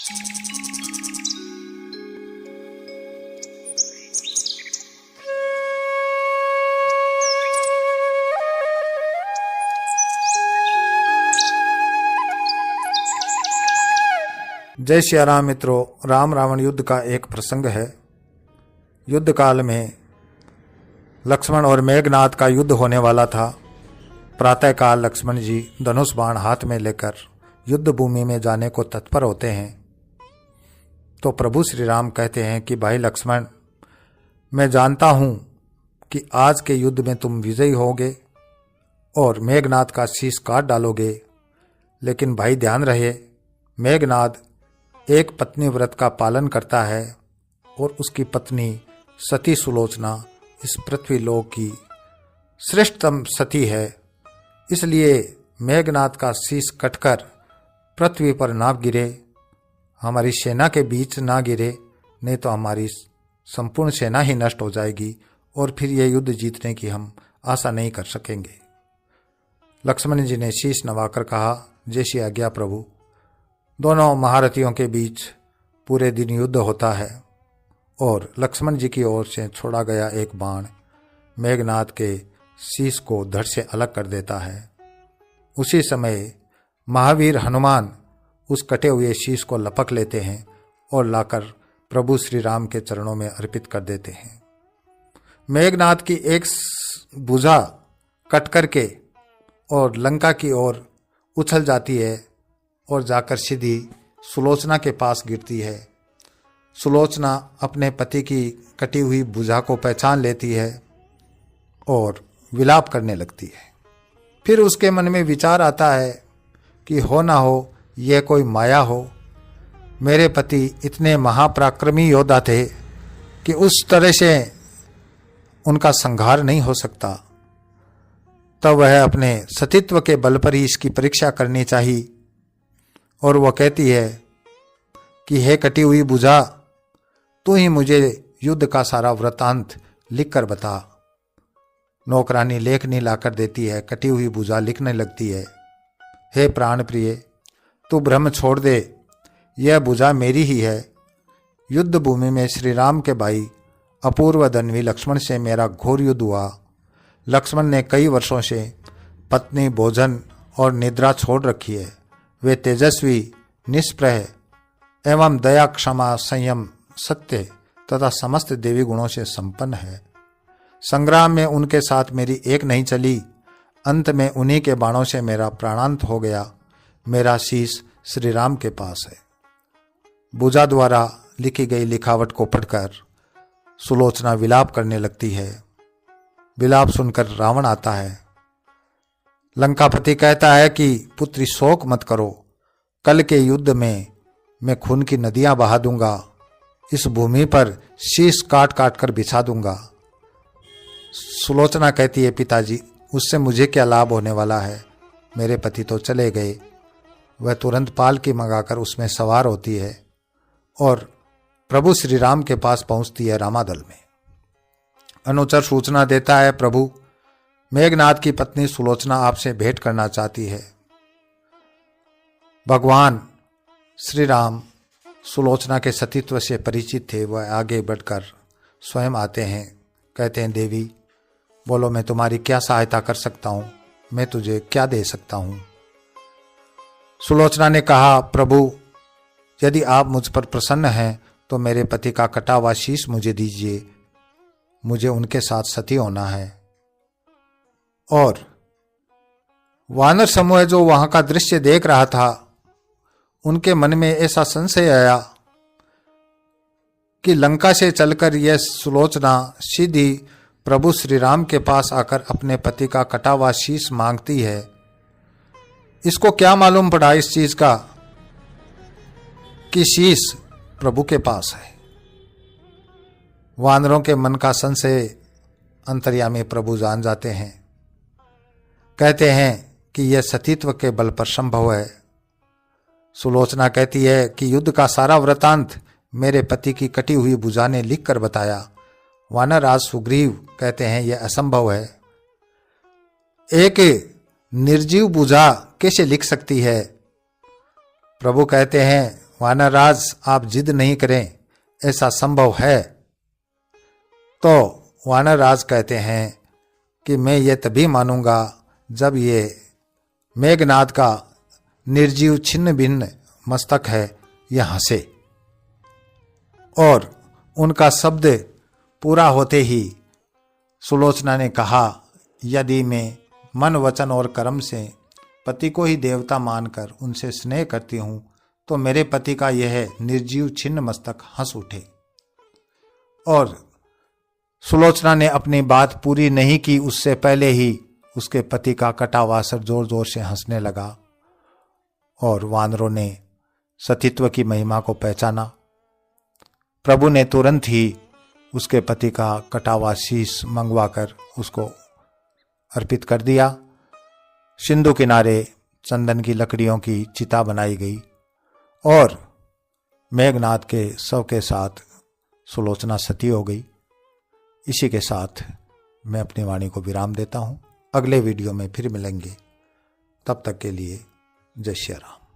जय श्री राम मित्रों, राम रावण युद्ध का एक प्रसंग है। युद्ध काल में लक्ष्मण और मेघनाद का युद्ध होने वाला था। प्रातःकाल लक्ष्मण जी धनुष बाण हाथ में लेकर युद्ध भूमि में जाने को तत्पर होते हैं। तो प्रभु श्री राम कहते हैं कि भाई लक्ष्मण, मैं जानता हूं कि आज के युद्ध में तुम विजयी होगे और मेघनाद का शीश काट डालोगे, लेकिन भाई ध्यान रहे, मेघनाद एक पत्नी व्रत का पालन करता है और उसकी पत्नी सती सुलोचना इस पृथ्वी लोक की श्रेष्ठतम सती है। इसलिए मेघनाद का शीश कटकर पृथ्वी पर ना गिरे, हमारी सेना के बीच ना गिरे, नहीं तो हमारी संपूर्ण सेना ही नष्ट हो जाएगी और फिर यह युद्ध जीतने की हम आशा नहीं कर सकेंगे। लक्ष्मण जी ने शीश नवाकर कहा, जैसी आज्ञा प्रभु। दोनों महारथियों के बीच पूरे दिन युद्ध होता है और लक्ष्मण जी की ओर से छोड़ा गया एक बाण मेघनाद के शीश को धड़ से अलग कर देता है। उसी समय महावीर हनुमान उस कटे हुए शीश को लपक लेते हैं और लाकर प्रभु श्री राम के चरणों में अर्पित कर देते हैं। मेघनाद की एक भुजा कट करके और लंका की ओर उछल जाती है और जाकर सीधी सुलोचना के पास गिरती है। सुलोचना अपने पति की कटी हुई भुजा को पहचान लेती है और विलाप करने लगती है। फिर उसके मन में विचार आता है कि हो ना हो यह कोई माया हो। मेरे पति इतने महापराक्रमी योद्धा थे कि उस तरह से उनका संहार नहीं हो सकता। तब वह अपने सतीत्व के बल पर ही इसकी परीक्षा करनी चाहिए। और वह कहती है कि हे कटी हुई भुजा, तू ही मुझे युद्ध का सारा वृतांत लिख कर बता। नौकरानी लेखनी लाकर देती है। कटी हुई भुजा लिखने लगती है, हे प्राण प्रिय, तू भ्रम छोड़ दे, यह भुजा मेरी ही है। युद्ध भूमि में श्री राम के भाई अपूर्व धन्वी लक्ष्मण से मेरा घोर युद्ध हुआ। लक्ष्मण ने कई वर्षों से पत्नी, भोजन और निद्रा छोड़ रखी है। वे तेजस्वी, निष्प्रह एवं दया, क्षमा, संयम, सत्य तथा समस्त देवी गुणों से संपन्न है। संग्राम में उनके साथ मेरी एक नहीं चली। अंत में उन्हीं के बाणों से मेरा प्राणांत हो गया। मेरा शीश श्री राम के पास है। भुजा द्वारा लिखी गई लिखावट को पढ़कर सुलोचना विलाप करने लगती है। विलाप सुनकर रावण आता है। लंकापति कहता है कि पुत्री शोक मत करो, कल के युद्ध में मैं खून की नदियां बहा दूंगा, इस भूमि पर शीश काट काट कर बिछा दूंगा। सुलोचना कहती है, पिताजी उससे मुझे क्या लाभ होने वाला है, मेरे पति तो चले गए। वह तुरंत पालकी मंगाकर उसमें सवार होती है और प्रभु श्री राम के पास पहुंचती है। रामादल में अनुचर सूचना देता है, प्रभु मेघनाद की पत्नी सुलोचना आपसे भेंट करना चाहती है। भगवान श्री राम सुलोचना के सतीत्व से परिचित थे। वह आगे बढ़कर स्वयं आते हैं। कहते हैं, देवी बोलो, मैं तुम्हारी क्या सहायता कर सकता हूं, मैं तुझे क्या दे सकता हूं। सुलोचना ने कहा, प्रभु यदि आप मुझ पर प्रसन्न हैं तो मेरे पति का कटा हुआ शीश मुझे दीजिए, मुझे उनके साथ सती होना है। और वानर समूह जो वहां का दृश्य देख रहा था, उनके मन में ऐसा संशय आया कि लंका से चलकर यह सुलोचना सीधी प्रभु श्री राम के पास आकर अपने पति का कटा हुआ शीश मांगती है। इसको क्या मालूम पड़ा इस चीज का कि शीश प्रभु के पास है। वानरों के मन का संशय अंतर्यामी प्रभु जान जाते हैं। कहते हैं कि यह सतीत्व के बल पर संभव है। सुलोचना कहती है कि युद्ध का सारा वृतांत मेरे पति की कटी हुई भुजा ने लिख कर बताया। वानरराज सुग्रीव कहते हैं यह असंभव है। एक निर्जीव भुजा कैसे लिख सकती है। प्रभु कहते हैं वानरराज आप जिद नहीं करें, ऐसा संभव है। तो वानरराज कहते हैं कि मैं ये तभी मानूंगा जब ये मेघनाद का निर्जीव छिन्न भिन्न मस्तक है यह हंसे। और उनका शब्द पूरा होते ही सुलोचना ने कहा, यदि मैं मन वचन और कर्म से पति को ही देवता मानकर उनसे स्नेह करती हूँ तो मेरे पति का यह निर्जीव छिन्न मस्तक हंस उठे। और सुलोचना ने अपनी बात पूरी नहीं की उससे पहले ही उसके पति का कटा हुआ सर जोर जोर से हंसने लगा। और वानरों ने सतीत्व की महिमा को पहचाना। प्रभु ने तुरंत ही उसके पति का कटा हुआ शीश मंगवाकर उसको अर्पित कर दिया। सिंधु किनारे चंदन की लकड़ियों की चिता बनाई गई और मेघनाद के शव के साथ सुलोचना सती हो गई। इसी के साथ मैं अपनी वाणी को विराम देता हूँ। अगले वीडियो में फिर मिलेंगे, तब तक के लिए जय श्री राम।